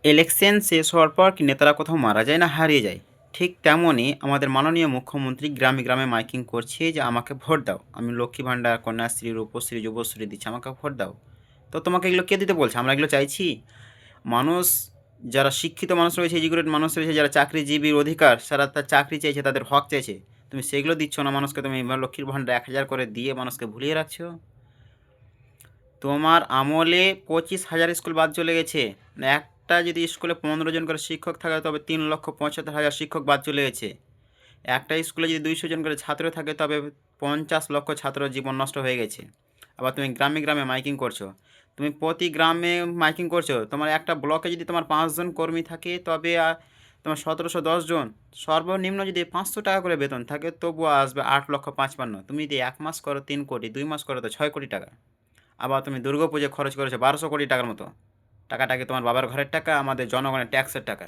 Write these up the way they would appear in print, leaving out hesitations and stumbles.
Election শেষ হওয়ার পর কি নেতারা কোথাও মারা যায় না হারিয়ে যায়? ঠিক তেমনই আমাদের মাননীয় মুখ্যমন্ত্রী গ্রামে গ্রামে মাইকিং করছে যে আমাকে ভোট দাও। আমি লক্ষ্মী ভাণ্ডার, কন্যাশ্রী, রূপশ্রী, যুবশ্রী দিচ্ছি, আমাকে ভোট দাও। তো তোমাকে এগুলো কে দিতে বলছে? আমরা এগুলো চাইছি? মানুষ, যারা শিক্ষিত মানুষ রয়েছে, এডুকেটেড মানুষ রয়েছে, যারা চাকরিজীবীর অধিকার, যারা তার চাকরি চাইছে, তাদের হক চাইছে, তুমি সেগুলো দিচ্ছ না মানুষকে। তুমি লক্ষ্মীর ভাণ্ডার ১,০০০ করে দিয়ে মানুষকে ভুলিয়ে রাখছো। তোমার আমলে ২৫,০০০ স্কুল বাদ চলে গেছে। মানে একটা যদি স্কুলে ১৫ জন করে শিক্ষক থাকে তবে ৩,৭৫,০০০ শিক্ষক বাদ চলে গেছে। একটা স্কুলে যদি ২০০ জন করে ছাত্র থাকে তবে ৫০ লক্ষ ছাত্র জীবন নষ্ট হয়ে গেছে। আবার তুমি গ্রামে গ্রামে মাইকিং করছো। তুমি প্রতি গ্রামে মাইকিং করছো। তোমার একটা ব্লকে যদি তোমার ৫ জন কর্মী থাকে তবে তোমার ১৭১০ জন, সর্বনিম্ন যদি ৫০০ টাকা করে বেতন থাকে তবুও আসবে ৮,৫৫,০০০। তুমি যদি ১ মাস করো ৩ কোটি, ২ মাস করো তো ৬ কোটি টাকা। আবার তুমি দুর্গাপুজোয় খরচ করেছো ১২০০ কোটি টাকার মতো। টাকাটা কি তোমার বাবার ঘরের টাকা, আমাদের জনগণের ট্যাক্সের টাকা?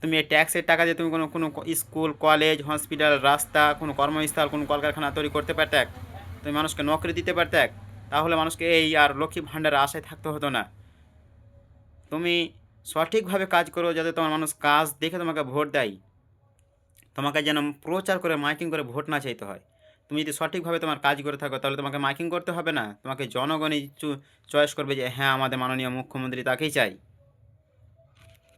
তুমি এই ট্যাক্সের টাকা দিয়ে তুমি কোনো কোনো স্কুল, কলেজ, হসপিটাল, রাস্তা, কোনো কর্মস্থল, কোনো কলকারখানা তৈরি করতে পারতে? তুমি মানুষকে নকরি দিতে পারতে? তাহলে মানুষকে এই আর লক্ষ্মী ভাণ্ডারের আশায় থাকতে হতো না। তুমি সঠিকভাবে কাজ করো যাতে তোমার মানুষ কাজ দেখে তোমাকে ভোট দেয়। তোমাকে যেন প্রচার করে মাইকিং করে ভোট না চাইতে হয়। তুমি যদি সঠিকভাবে তোমার কাজ করে থাকো তাহলে তোমাকে মাইকিং করতে হবে না। তোমাকে জনগণই চয়েস করবে যে হ্যাঁ, আমাদের মাননীয় মুখ্যমন্ত্রী তাকেই চাই।